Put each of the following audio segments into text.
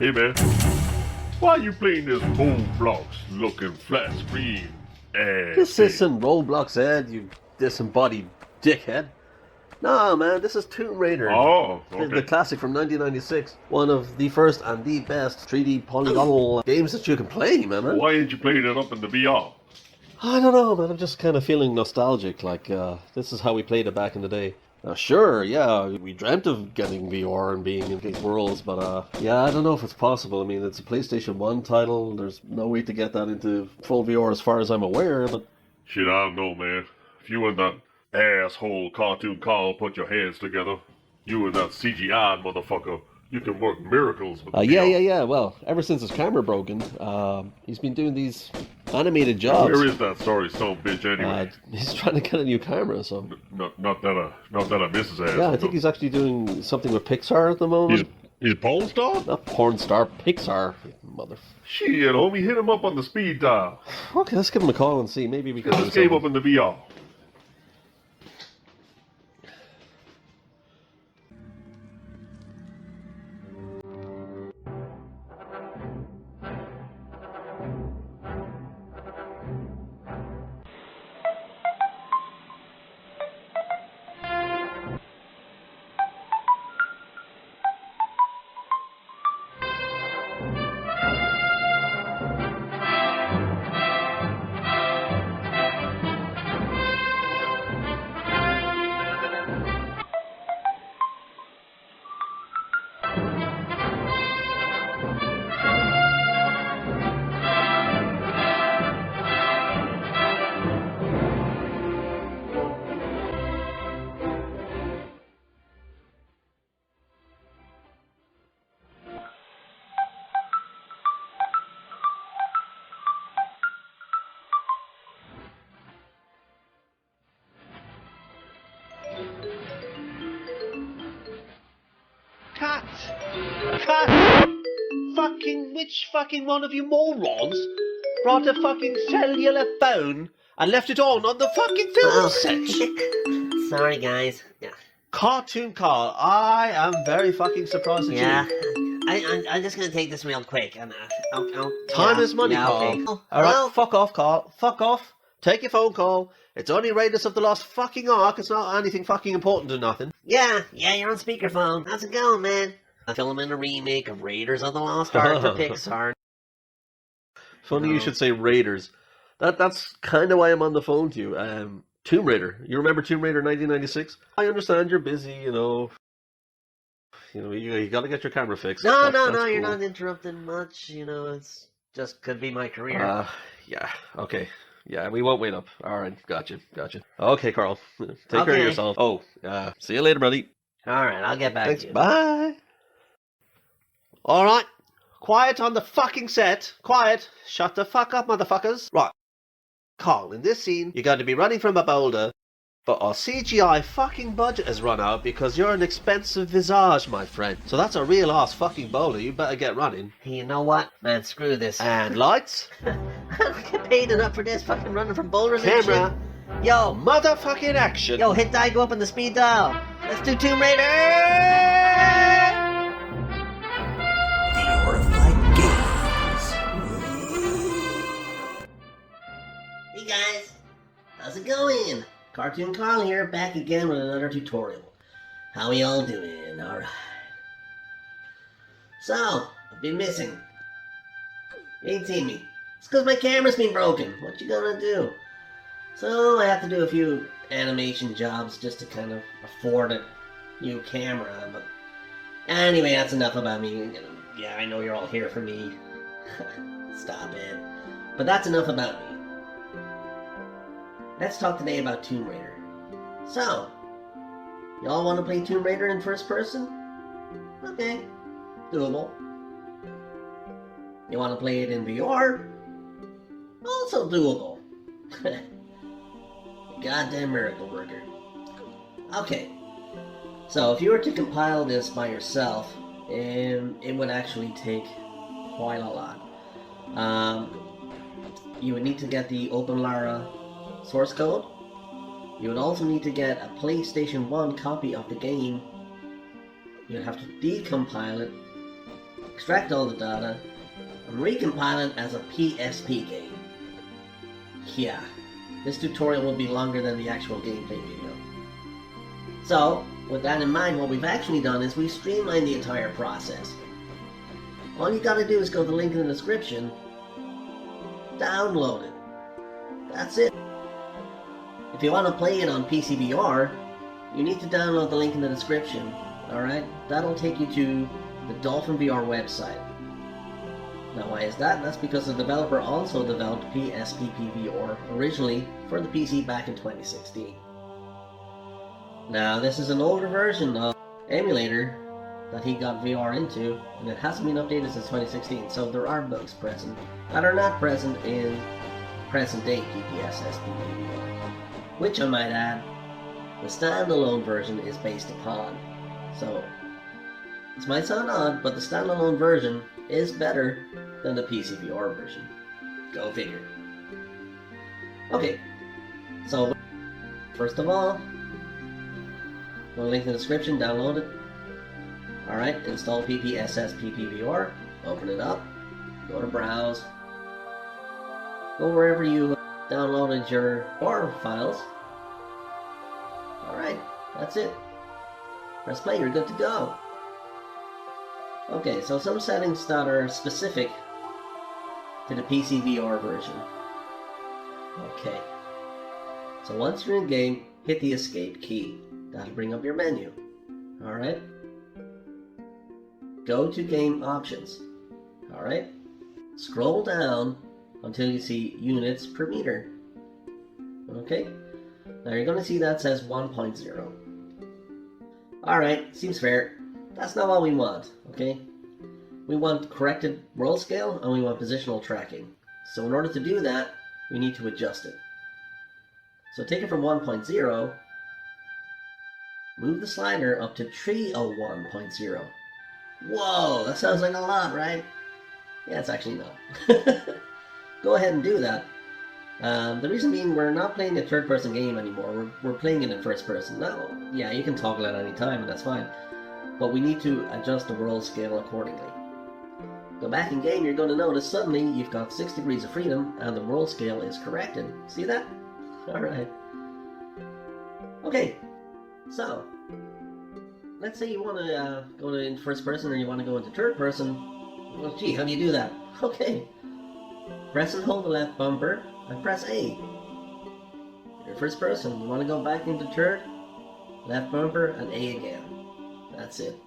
Hey man, why you playing this Roblox looking flat screen ass This game? isn't Roblox, Ed, you disembodied dickhead. No, man, this is Tomb Raider. Oh, The okay. classic from 1996. One of the first and the best 3D polygonal games that you can play, man. Why ain't you playing it up in the VR? I don't know, man. I'm just kind of feeling nostalgic. Like, this is how we played it back in the day. Sure, yeah, we dreamt of getting VR and being in these worlds, but yeah, I don't know if it's possible. I mean, it's a PlayStation 1 title. There's no way to get that into full VR as far as I'm aware, but... Shit, I don't know, man. If you and that asshole cartoon Carl put your heads together, you and that CGI motherfucker, you can work miracles with VR. Yeah. Well, ever since his camera broken, he's been doing these animated jobs. Where is that sorry son of a bitch anyway? He's trying to get a new camera, so... Not that I miss his ass. Yeah, I think he's actually doing something with Pixar at the moment. He's a porn star? Not porn star, Pixar, mother... Shit, homie, hit him up on the speed dial. Okay, let's give him a call and see. Maybe we can... Get this game up in the VR. Which fucking one of you morons brought a fucking cellular phone and left it on the fucking film set? Sorry, guys. Yeah. Cartoon Carl, I am very fucking surprised at you. I'm just gonna take this real quick. And Time is money, Carl. Okay. Alright, fuck off, Carl. Fuck off. Take your phone call. It's only Raiders of the Lost fucking Ark. It's not anything fucking important or nothing. Yeah, you're on speakerphone. How's it going, man? I'm filming a remake of Raiders of the Lost Ark for Pixar. Funny you should say Raiders. That's kind of why I'm on the phone to you. Tomb Raider. You remember Tomb Raider 1996? I understand you're busy, you gotta get your camera fixed. No, That's you're cool. not interrupting much. It's just could be my career. Yeah, okay. Yeah, we won't wait up. Alright, gotcha. Okay, Carl. Take care of yourself. Oh, see you later, buddy. Alright, I'll get back Thanks, to you. bye. Alright, quiet on the fucking set. Quiet. Shut the fuck up, motherfuckers. Right. Carl, in this scene, you're going to be running from a boulder, but our CGI fucking budget has run out because you're an expensive visage, my friend. So that's a real ass fucking boulder. You better get running. Hey, you know what? Man, screw this. And lights. I don't get paid enough for this fucking running from boulders Camera. and shit. Yo, Motherfucking action. Yo, hit die, go up on the speed dial. Let's do Tomb Raider! VRified Games. Hey guys, how's it going? Cartoon Carl here, back again with another tutorial. How y'all doing? Alright. So, I've been missing. You ain't seen me. It's because my camera's been broken. What you gonna do? So I have to do a few animation jobs just to kind of afford a new camera, but anyway, that's enough about me. Yeah, I know you're all here for me. Stop it. But that's enough about me. Let's talk today about Tomb Raider. So, y'all want to play Tomb Raider in first person? Okay, doable. You want to play it in VR? Also doable. Goddamn miracle worker. Okay, so if you were to compile this by yourself, it would actually take quite a lot. You would need to get the OpenLara source code. You would also need to get a PlayStation 1 copy of the game. You'd have to decompile it, extract all the data, and recompile it as a PSP game. Yeah, this tutorial will be longer than the actual gameplay video. So, with that in mind, what we've actually done is we've streamlined the entire process. All you gotta do is go to the link in the description, download it. That's it. If you want to play it on PCVR, you need to download the link in the description. Alright? That'll take you to the Dolphin VR website. Now why is that? That's because the developer also developed PSPP VR originally for the PC back in 2016. Now this is an older version of emulator that he got VR into, and it hasn't been updated since 2016, so there are bugs present that are not present in present day PPSSPP VR, which I might add, the standalone version is based upon. So, this might sound odd, but the standalone version is better than the PCVR version. Go figure. Okay, so first of all, go to the link in the description, download it. Alright, install PPSSPP VR, open it up, go to browse, go wherever you downloaded your VR files. Alright, that's it. Press play, you're good to go. Okay, so some settings that are specific to the PCVR version. Okay, so once you're in game, hit the escape key. That'll bring up your menu. Alright. Go to game options. Alright. Scroll down until you see units per meter. Okay. Now you're going to see that says 1.0. Alright, seems fair. That's not what we want, okay? We want corrected world scale and we want positional tracking. So in order to do that, we need to adjust it. So take it from 1.0, move the slider up to 301.0. Whoa, that sounds like a lot, right? Yeah, it's actually not. Go ahead and do that. The reason being, we're not playing a third-person game anymore. We're playing it in first person. Now, yeah, you can toggle at any time, and that's fine. But we need to adjust the world scale accordingly. Go back in game, you're going to notice suddenly you've got 6 degrees of freedom, and the world scale is corrected. See that? Alright. Okay, so let's say you want to go into first person or you want to go into third person. Well, gee, how do you do that? Okay. Press and hold the left bumper and press A. You're first person. You want to go back into third, left bumper and A again. That's it.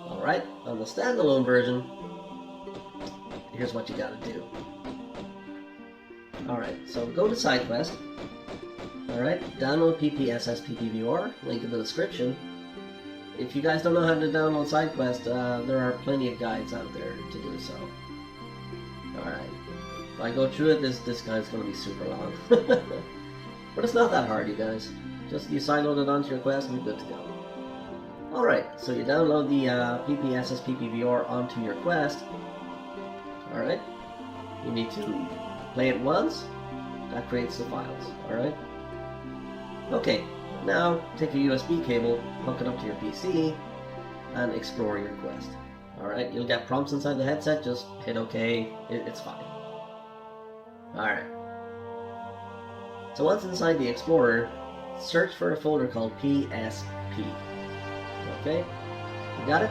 Alright, on the standalone version, here's what you gotta do. Alright, so go to SideQuest. Alright, download PPSSPP VR, link in the description. If you guys don't know how to download SideQuest, there are plenty of guides out there to do so. Alright, if I go through it, this guide's going to be super long. But it's not that hard, you guys. Just you sideload it onto your Quest and you're good to go. Alright, so you download the PPSSPP VR onto your Quest. Alright, you need to play it once. That creates the files, alright? Okay, now take your USB cable, hook it up to your PC, and explore your Quest. Alright, you'll get prompts inside the headset, just hit OK, it's fine. Alright. So once inside the Explorer, search for a folder called PSP. Okay, you got it?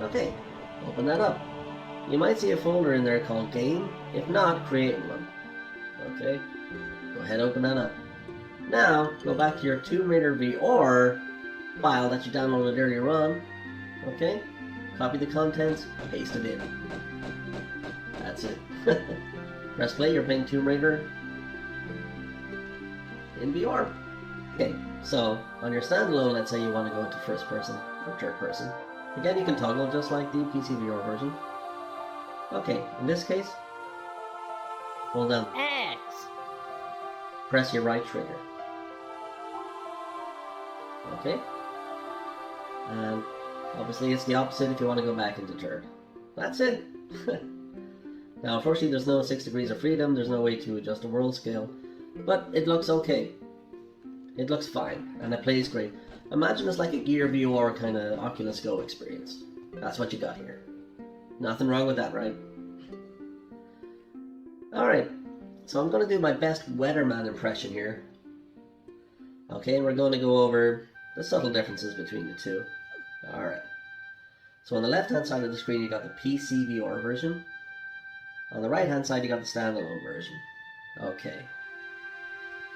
Okay, open that up. You might see a folder in there called Game. If not, create one. Okay, go ahead, open that up. Now, go back to your Tomb Raider VR file that you downloaded earlier on. Okay, copy the contents, paste it in. That's it. Press play, you're playing Tomb Raider in VR. Okay, so on your standalone, let's say you want to go into first person or third person. Again, you can toggle just like the PCVR version. Okay, in this case, hold down X. Press your right trigger. Okay. And obviously it's the opposite if you want to go back into third. That's it. Now, unfortunately, there's no 6 degrees of freedom. There's no way to adjust the world scale. But it looks okay. It looks fine, and it plays great. Imagine it's like a Gear VR kind of Oculus Go experience. That's what you got here. Nothing wrong with that, right? Alright, so I'm going to do my best Weatherman impression here. Okay, and we're going to go over the subtle differences between the two. Alright. So on the left-hand side of the screen, you got the PCVR version. On the right-hand side, you got the standalone version. Okay.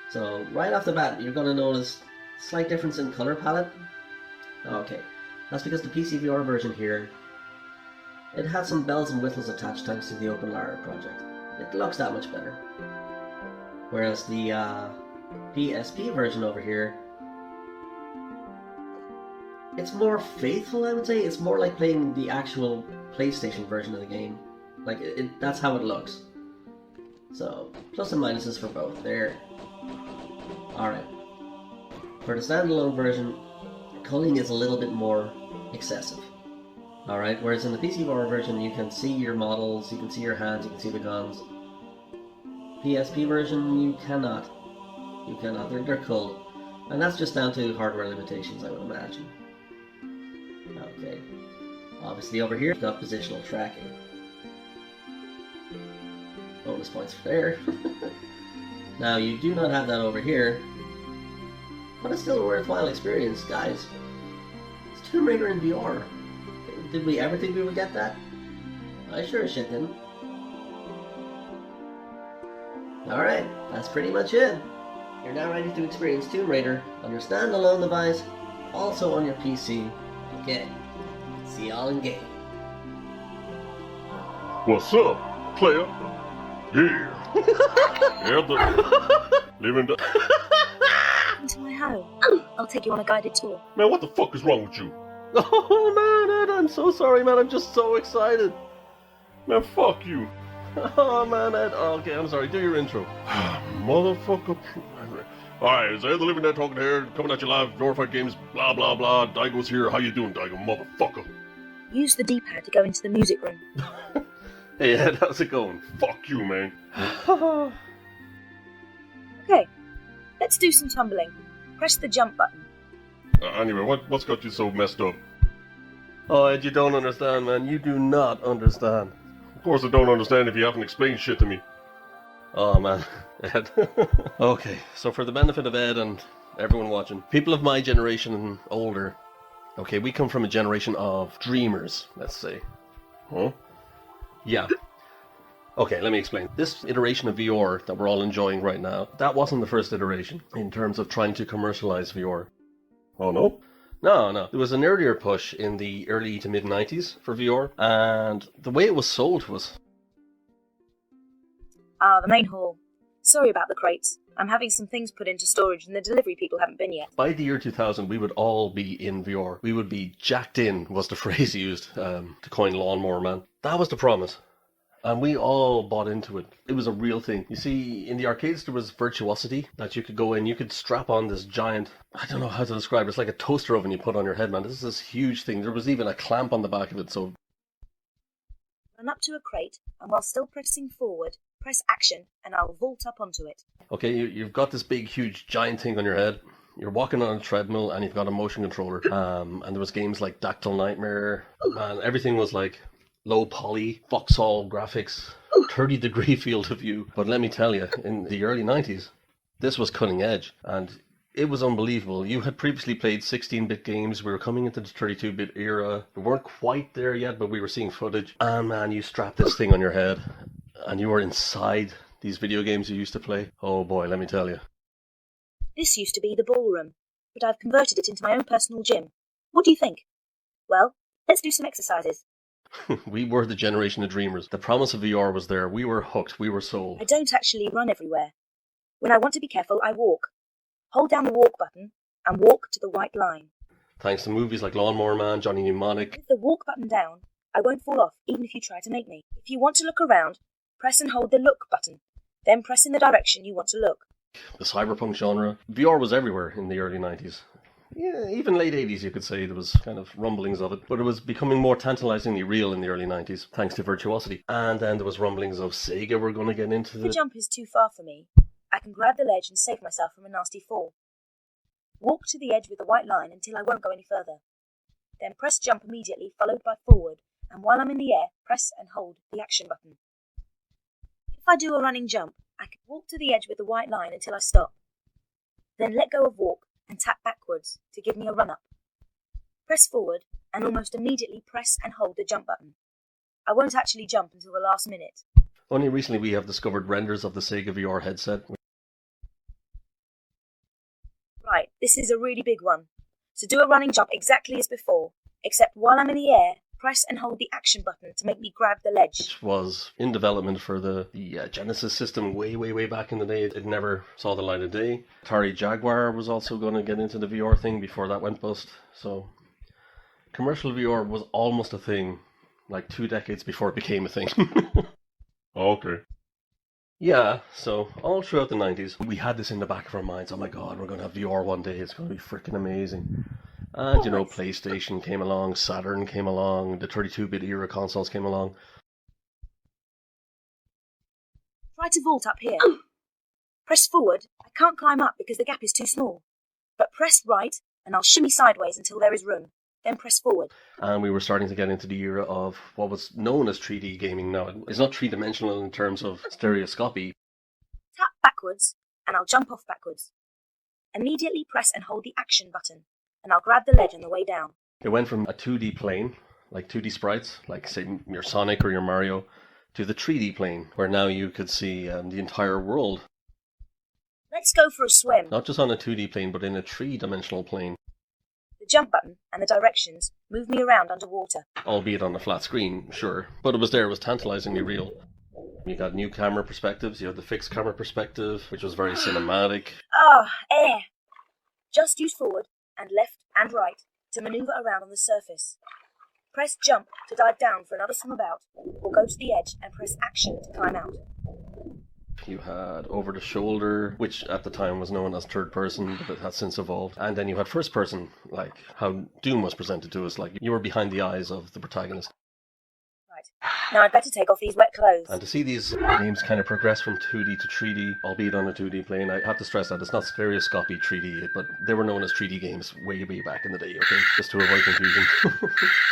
So right off the bat, you're going to notice a slight difference in color palette. Okay. That's because the PCVR version here, it had some bells and whistles attached thanks to the Open Lara project. It looks that much better. Whereas the PSP version over here, it's more faithful, I would say. It's more like playing the actual PlayStation version of the game. Like, that's how it looks. So, plus and minuses for both. There. Alright. For the standalone version, culling is a little bit more excessive. Alright, whereas in the PCVR version, you can see your models, you can see your hands, you can see the guns. PSP version, you cannot. You cannot. They're culled. And that's just down to hardware limitations, I would imagine. Okay. Obviously over here, we've got positional tracking. Bonus points for there. Now, you do not have that over here, but it's still a worthwhile experience, guys. It's Tomb Raider in VR. Did we ever think we would get that? I sure as shit didn't. Alright, that's pretty much it. You're now ready to experience Tomb Raider on your standalone device, also on your PC. Okay, see y'all in game. What's up, player? Yeah. Living the... Into my home. I'll take you on a guided tour. Man, what the fuck is wrong with you? Oh man, Ed, I'm so sorry, man. I'm just so excited. Man, fuck you. Oh man, Ed. Oh, okay, I'm sorry. Do your intro. Motherfucker. Alright, it's Ed the Living Dead talking here, coming at you live, VRified Games, blah blah blah. Daigo's here. How you doing, Daigo, motherfucker? Use the D-pad to go into the music room. Hey Ed, how's it going? Fuck you, man. Okay, let's do some tumbling. Press the jump button. Anyway, what's got you so messed up? Oh Ed, you don't understand, man. You do not understand. Of course I don't understand if you haven't explained shit to me. Oh man, Ed. Okay, so for the benefit of Ed and everyone watching, people of my generation and older, okay, we come from a generation of dreamers, let's say. Huh? Yeah. Okay, let me explain. This iteration of VR that we're all enjoying right now, that wasn't the first iteration in terms of trying to commercialize VR. Oh no? No. There was an earlier push in the early to mid-90s for VR, and the way it was sold to us. The main hall. Sorry about the crates. I'm having some things put into storage and the delivery people haven't been yet. By the year 2000, we would all be in VR. We would be jacked in, was the phrase used to coin Lawnmower Man. That was the promise. And we all bought into it. It was a real thing. You see, in the arcades there was virtuosity that you could go in. You could strap on this giant, I don't know how to describe it. It's like a toaster oven you put on your head, man. This is this huge thing. There was even a clamp on the back of it, so... Run up to a crate, and while still pressing forward, press action, and I'll vault up onto it. Okay, you've got this big, huge, giant thing on your head. You're walking on a treadmill, and you've got a motion controller. And there was games like Dactyl Nightmare, and everything was like low poly, Vauxhall graphics, 30-degree field of view. But let me tell you, in the early 90s, this was cutting edge, and it was unbelievable. You had previously played 16-bit games. We were coming into the 32-bit era. We weren't quite there yet, but we were seeing footage. And man, you strap this thing on your head, and you were inside these video games you used to play. Oh boy, let me tell you. This used to be the ballroom, but I've converted it into my own personal gym. What do you think? Well, let's do some exercises. We were the generation of dreamers. The promise of VR was there. We were hooked. We were sold. I don't actually run everywhere. When I want to be careful, I walk. Hold down the walk button and walk to the white line. Thanks to movies like Lawnmower Man, Johnny Mnemonic. With the walk button down, I won't fall off even if you try to make me. If you want to look around, press and hold the look button. Then press in the direction you want to look. The cyberpunk genre. VR was everywhere in the early 90s. Yeah, even late 80s you could say there was kind of rumblings of it. But it was becoming more tantalizingly real in the early 90s, thanks to virtuosity. And then there was rumblings of Sega were going to get into If the jump is too far for me, I can grab the ledge and save myself from a nasty fall. Walk to the edge with the white line until I won't go any further. then press jump immediately, followed by forward, and while I'm in the air, press and hold the action button. If I do a running jump, I can walk to the edge with the white line until I stop. Then let go of walk and tap backwards to give me a run-up. Press forward and almost immediately press and hold the jump button. I won't actually jump until the last minute. Only recently we have discovered renders of the Sega VR headset. Right, this is a really big one. So do a running jump exactly as before, except while I'm in the air, press and hold the action button to make me grab the ledge. Which was in development for the Genesis system way back in the day. It never saw the light of day. Atari Jaguar was also going to get into the VR thing before that went bust. So commercial VR was almost a thing, like 2 decades before it became a thing. Okay. Yeah, so all throughout the 90s, we had this in the back of our minds. Oh my god, we're going to have VR one day. It's going to be freaking amazing. And, you know, PlayStation came along, Saturn came along, the 32-bit era consoles came along. Try to vault up here. Press forward. I can't climb up because the gap is too small. But press right, and I'll shimmy sideways until there is room. Then press forward. And we were starting to get into the era of what was known as 3D gaming now. It's not three-dimensional in terms of stereoscopy. Tap backwards, and I'll jump off backwards. Immediately press and hold the action button, and I'll grab the ledge on the way down. It went from a 2D plane, like 2D sprites, like say your Sonic or your Mario, to the 3D plane, where now you could see the entire world. Let's go for a swim. Not just on a 2D plane, but in a 3-dimensional plane. The jump button and the directions move me around underwater. Albeit on a flat screen, sure. But it was tantalizingly real. You got new camera perspectives, you had the fixed camera perspective, which was very cinematic. Air! Just use forward and left and right to maneuver around on the surface. Press jump to dive down for another swim about, or go to the edge and press action to climb out. You had over the shoulder, which at the time was known as third person, but it has since evolved. And then you had first person, like how Doom was presented to us, like you were behind the eyes of the protagonist. Right. Now I'd better take off these wet clothes. And to see these games kind of progress from 2D to 3D, albeit on a 2D plane, I have to stress that it's not stereoscopy 3D, but they were known as 3D games way back in the day, okay? Just to avoid confusion.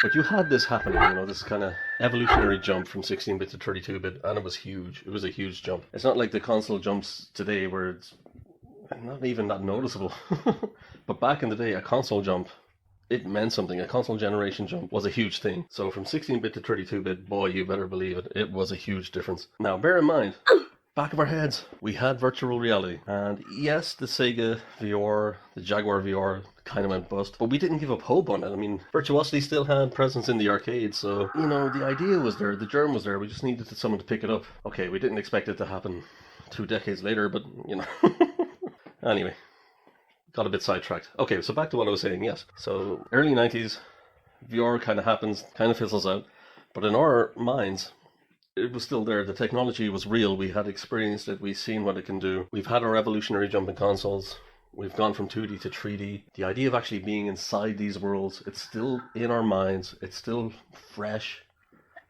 But you had this happening, you know, this kind of evolutionary jump from 16-bit to 32-bit, and it was huge. It was a huge jump. It's not like the console jumps today where it's not even that noticeable. But back in the day, a console jump, it meant something. A console generation jump was a huge thing. So from 16-bit to 32-bit, boy, you better believe it, it was a huge difference. Now, bear in mind, back of our heads, we had virtual reality. And yes, the Sega VR, the Jaguar VR kind of went bust, but we didn't give up hope on it. I mean, virtuosity still had presence in the arcade, so, you know, the idea was there, the germ was there, we just needed someone to pick it up. Okay, we didn't expect it to happen 2 decades later, but, you know. Anyway. Got a bit sidetracked. Okay, so back to what I was saying, yes. So, early 90s, VR kind of happens, kind of fizzles out. But in our minds, it was still there. The technology was real. We had experienced it. We've seen what it can do. We've had our evolutionary jump in consoles. We've gone from 2D to 3D. The idea of actually being inside these worlds, it's still in our minds. It's still fresh.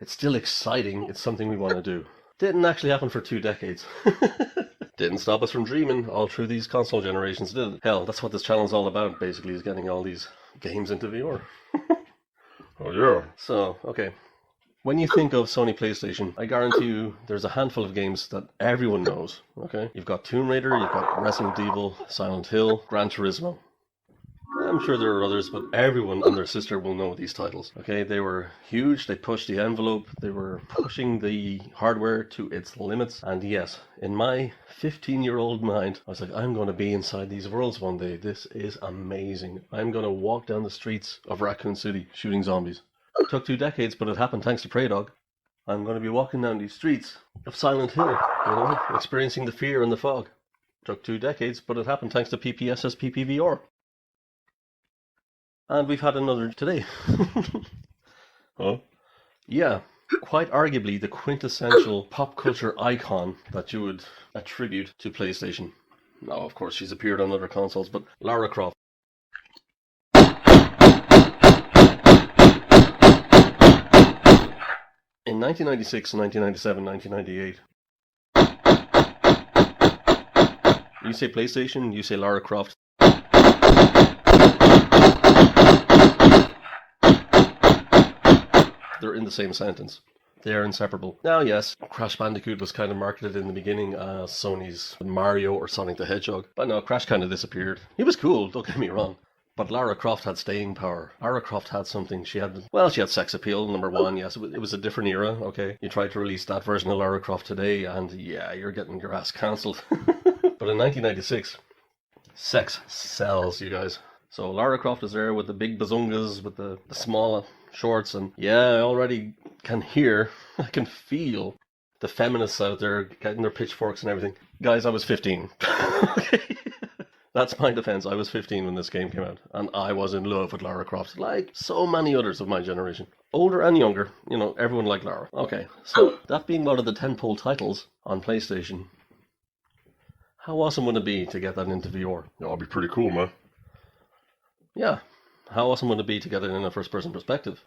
It's still exciting. It's something we want to do. Didn't actually happen for 2 decades. Didn't stop us from dreaming all through these console generations, did it? Hell, that's what this channel's all about, basically, is getting all these games into VR. Oh, yeah. So, okay. When you think of Sony PlayStation, I guarantee you there's a handful of games that everyone knows, okay? You've got Tomb Raider, you've got Resident Evil, Silent Hill, Gran Turismo. I'm sure there are others, but everyone and their sister will know these titles. Okay, they were huge, they pushed the envelope, they were pushing the hardware to its limits. And yes, in my 15-year-old mind, I was like, I'm going to be inside these worlds one day. This is amazing. I'm going to walk down the streets of Raccoon City shooting zombies. It took 2 decades, but it happened thanks to Prey Dog. I'm going to be walking down these streets of Silent Hill, you know, experiencing the fear and the fog. It took 2 decades, but it happened thanks to PPSSPP VR. And we've had another today. Huh? Yeah, quite arguably the quintessential pop culture icon that you would attribute to PlayStation. Now, of course, she's appeared on other consoles, but Lara Croft. In 1996, 1997, 1998, you say PlayStation, you say Lara Croft. They're in the same sentence. They are inseparable. Now, yes, Crash Bandicoot was kind of marketed in the beginning as Sony's Mario or Sonic the Hedgehog. But no, Crash kind of disappeared. He was cool, don't get me wrong. But Lara Croft had staying power. Lara Croft had something. She had sex appeal, number one. Yes, it was a different era, okay? You tried to release that version of Lara Croft today, and yeah, you're getting your ass cancelled. But in 1996, sex sells, you guys. So Lara Croft is there with the big bazungas, with the small shorts, and yeah, I already can hear, I can feel the feminists out there getting their pitchforks and everything. Guys, I was 15. Okay? That's my defense. I was 15 when this game came out, and I was in love with Lara Croft, like so many others of my generation. Older and younger, everyone liked Lara. Okay, so that being one of the tentpole titles on PlayStation, how awesome would it be to get that into VR? That'd be pretty cool, man. Yeah. How awesome would it be to get it in a first-person perspective?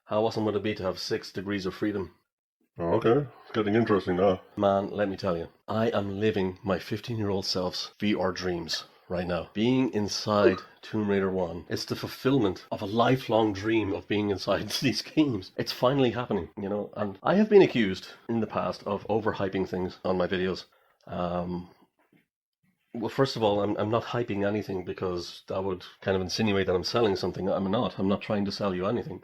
How awesome would it be to have 6 degrees of freedom? Oh, okay. It's getting interesting now. Man, let me tell you, I am living my 15-year-old self's VR dreams right now. Being inside Tomb Raider 1, it's the fulfillment of a lifelong dream of being inside these games. It's finally happening, and I have been accused in the past of overhyping things on my videos. Well, first of all, I'm not hyping anything because that would kind of insinuate that I'm selling something. I'm not trying to sell you anything.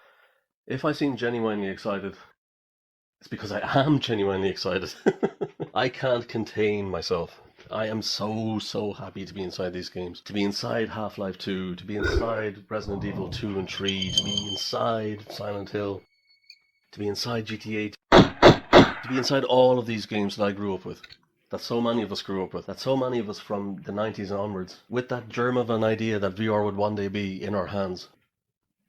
If I seem genuinely excited, it's because I am genuinely excited. I can't contain myself. I am so happy to be inside these games. To be inside Half-Life 2, to be inside Resident Evil 2 and 3, to be inside Silent Hill, to be inside GTA, to be inside all of these games that I grew up with. That so many of us grew up with. That so many of us from the 90s and onwards, with that germ of an idea that VR would one day be in our hands.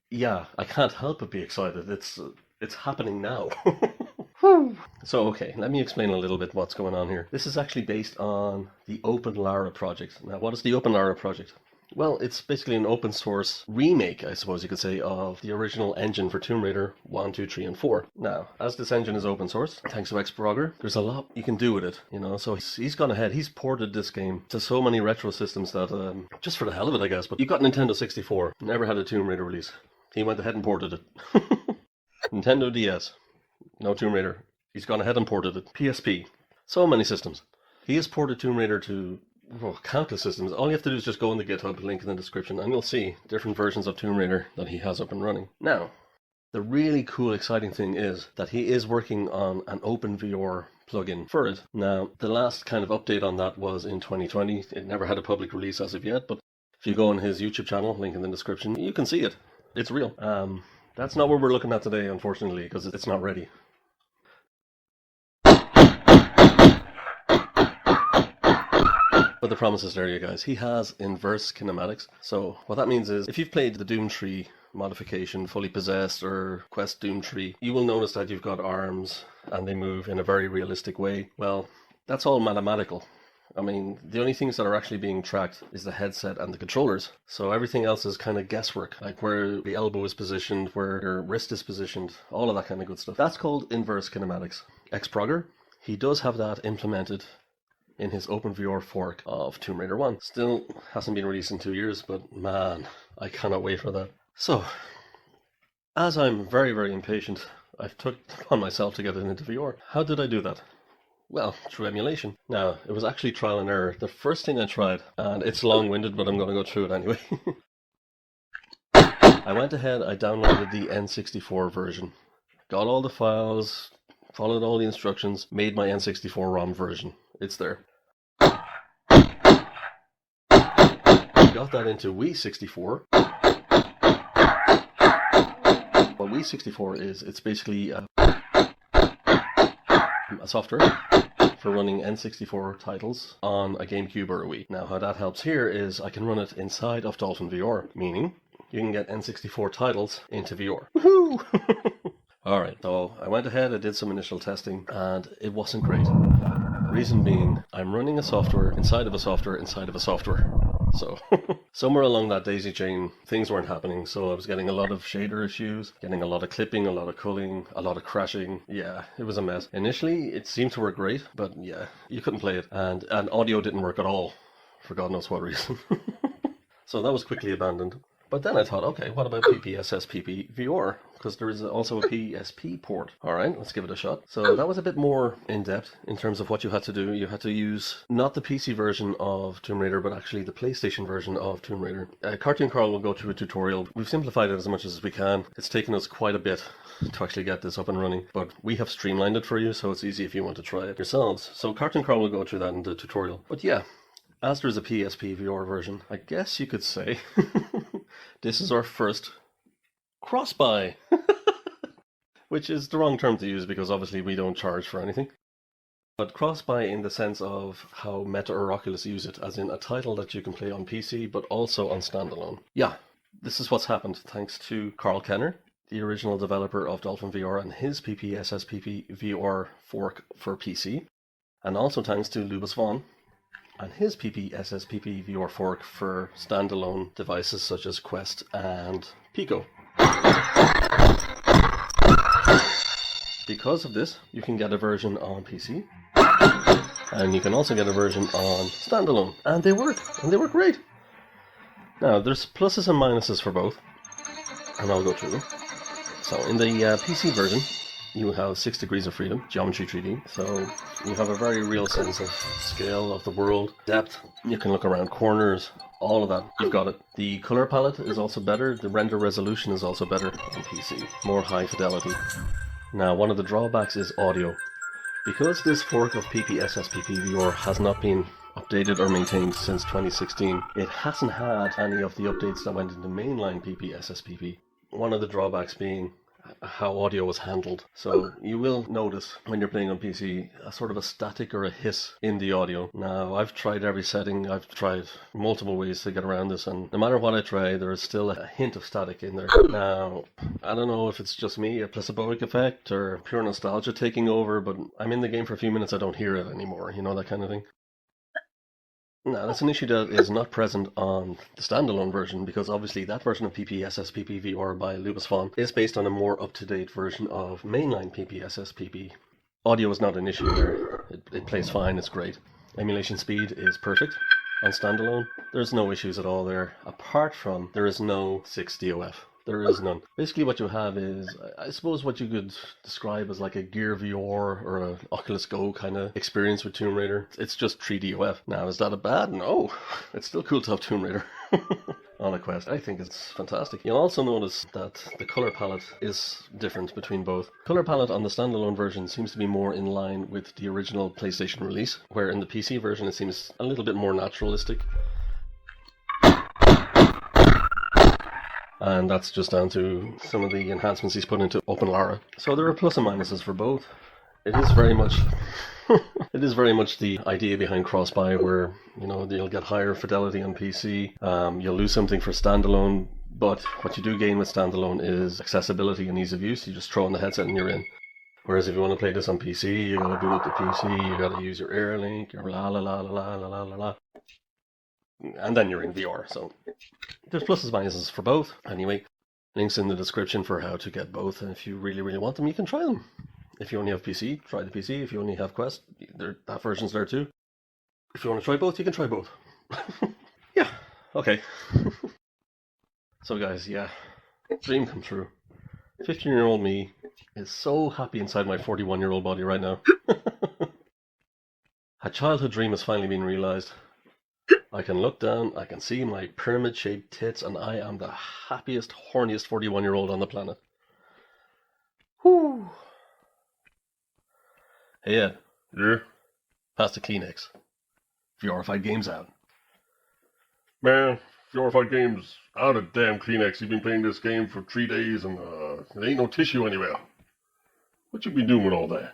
Yeah, I can't help but be excited. It's happening now. So, okay, let me explain a little bit what's going on here. This is actually based on the Open Lara project. Now, what is the Open Lara project? Well, it's basically an open source remake, I suppose you could say, of the original engine for Tomb Raider 1, 2, 3, and 4. Now, as this engine is open source, thanks to Xprogger, there's a lot you can do with it, so he's gone ahead, he's ported this game to so many retro systems that, just for the hell of it, I guess, but you got Nintendo 64, never had a Tomb Raider release. He went ahead and ported it. Nintendo DS, no Tomb Raider. He's gone ahead and ported it. PSP, so many systems. He has ported Tomb Raider to countless systems. All you have to do is just go in the GitHub, link in the description, and you'll see different versions of Tomb Raider that he has up and running. Now, the really cool, exciting thing is that he is working on an OpenVR plugin for it. Now, the last kind of update on that was in 2020. It never had a public release as of yet, but if you go on his YouTube channel, link in the description, you can see it. It's real. That's not what we're looking at today, unfortunately, because it's not ready. But the promise is there, you guys. He has inverse kinematics. So what that means is, if you've played the Doom 3 modification, Fully Possessed, or Quest Doom 3, you will notice that you've got arms, and they move in a very realistic way. Well, that's all mathematical. I mean, the only things that are actually being tracked is the headset and the controllers. So everything else is kind of guesswork, like where the elbow is positioned, where your wrist is positioned, all of that kind of good stuff. That's called inverse kinematics. Xprogger, he does have that implemented in his OpenVR fork of Tomb Raider 1. Still hasn't been released in 2 years, but man, I cannot wait for that. So, as I'm very impatient, I've took it upon myself to get it into VR. How did I do that? Well, through emulation. Now, it was actually trial and error. The first thing I tried, and it's long-winded, but I'm going to go through it anyway. I went ahead, I downloaded the N64 version. Got all the files, followed all the instructions, made my N64 ROM version. It's there. Got that into Wii 64. What Wii 64 is, it's basically a software for running N64 titles on a GameCube or a Wii. Now, how that helps here is I can run it inside of Dolphin VR, meaning you can get N64 titles into VR. Woohoo! Alright, so I went ahead, I did some initial testing, and it wasn't great. Reason being, I'm running a software inside of a software inside of a software. So, somewhere along that daisy chain, things weren't happening, so I was getting a lot of shader issues, getting a lot of clipping, a lot of culling, a lot of crashing. Yeah, it was a mess. Initially, it seemed to work great, but yeah, you couldn't play it, and audio didn't work at all, for God knows what reason. So that was quickly abandoned. But then I thought, okay, what about PPSSPP VR? Because there is also a PSP port. Alright, let's give it a shot. So that was a bit more in-depth in terms of what you had to do. You had to use not the PC version of Tomb Raider, but actually the PlayStation version of Tomb Raider. Cartoon Carl will go through a tutorial. We've simplified it as much as we can. It's taken us quite a bit to actually get this up and running, but we have streamlined it for you, so it's easy if you want to try it yourselves. So Cartoon Carl will go through that in the tutorial. But yeah, as there's a PSP VR version, I guess you could say this is our first cross-buy. Which is the wrong term to use because obviously we don't charge for anything. But cross-buy in the sense of how Meta or Oculus use it, as in a title that you can play on PC but also on standalone. Yeah, this is what's happened thanks to Carl Kenner, the original developer of Dolphin VR and his PPSSPP VR fork for PC, and also thanks to Lubas Vaughn and his PPSSPP VR fork for standalone devices such as Quest and Pico. Because of this, you can get a version on PC, and you can also get a version on standalone, and they work great. Now, there's pluses and minuses for both, and I'll go through them. So, in the PC version, you have 6 degrees of freedom, geometry 3D, so you have a very real sense of scale of the world, depth, you can look around corners, all of that, you've got it. The color palette is also better, the render resolution is also better on PC, more high fidelity. Now, one of the drawbacks is audio. Because this fork of PPSSPP VR has not been updated or maintained since 2016, it hasn't had any of the updates that went into mainline PPSSPP. One of the drawbacks being how audio was handled. So you will notice when you're playing on PC a sort of a static or a hiss in the audio. Now, I've tried every setting, I've tried multiple ways to get around this, and no matter what I try, there is still a hint of static in there. Now, I don't know if it's just me, a placeboic effect, or pure nostalgia taking over, but I'm in the game for a few minutes, I don't hear it anymore, you know, that kind of thing. Now, that's an issue that is not present on the standalone version, because obviously that version of PPSSPP VR by Lubas Vaughn is based on a more up-to-date version of mainline PPSSPP. Audio is not an issue there. It plays fine, it's great. Emulation speed is perfect. On standalone, there's no issues at all there, apart from there is no 6 DOF. There is none. Basically what you have is, I suppose what you could describe as like a Gear VR or a Oculus Go kind of experience with Tomb Raider. It's just 3DOF. Now, is that a bad? No. It's still cool to have Tomb Raider on a Quest. I think it's fantastic. You'll also notice that the color palette is different between both. Color palette on the standalone version seems to be more in line with the original PlayStation release, where in the PC version it seems a little bit more naturalistic. And that's just down to some of the enhancements he's put into OpenLara. So there are plus and minuses for both. It is very much the idea behind cross-buy, where, you know, you'll get higher fidelity on PC, you'll lose something for standalone, but what you do gain with standalone is accessibility and ease of use. You just throw on the headset and you're in. Whereas if you want to play this on PC, you gotta boot up the PC, you gotta use your Airlink, your la la la la la la la la la. And then you're in VR, so there's pluses and minuses for both. Anyway, links in the description for how to get both, and if you really, really want them, you can try them. If you only have PC, try the PC. If you only have Quest, that version's there too. If you want to try both, you can try both. Yeah, okay. So guys, yeah, dream come true. 15-year-old me is so happy inside my 41-year-old body right now. A childhood dream has finally been realized. I can look down, I can see my pyramid-shaped tits, and I am the happiest, horniest 41-year-old on the planet. Whew. Hey Ed. Yeah? Pass the Kleenex. VRified Games out. Man, VRified Games out of damn Kleenex. You've been playing this game for 3 days and there ain't no tissue anywhere. What you been doing with all that?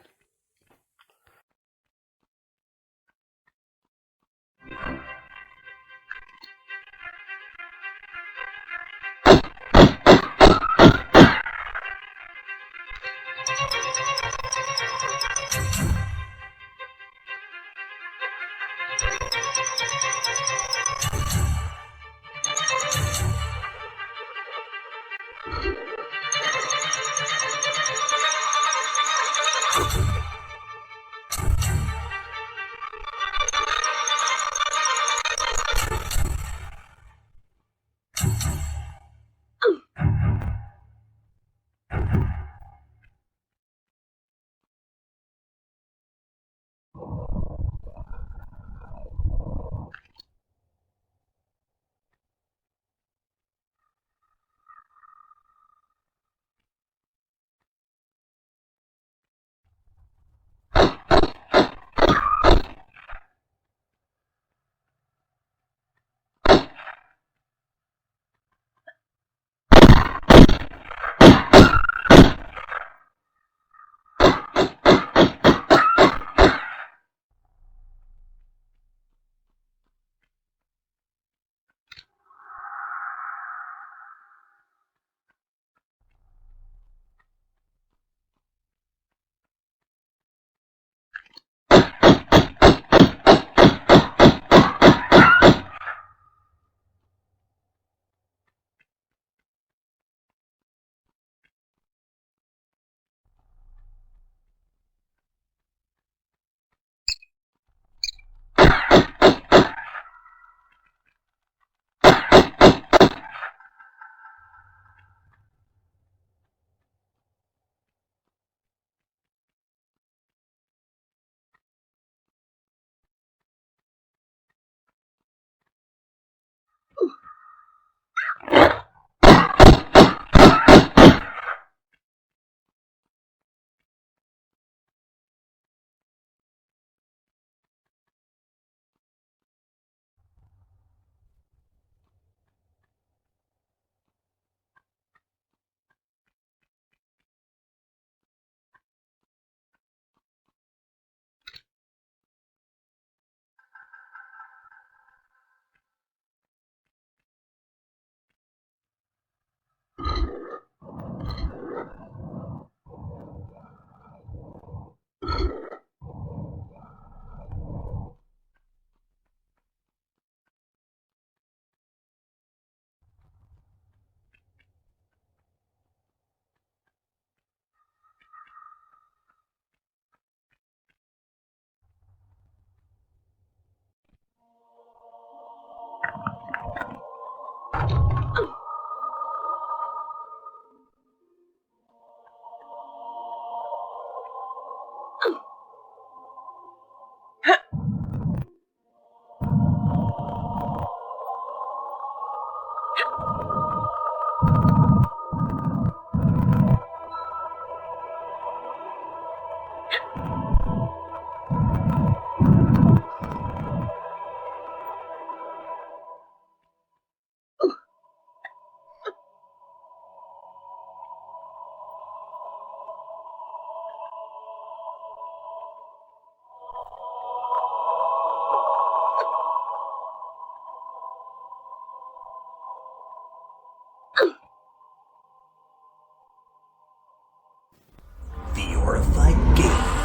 VRified Games.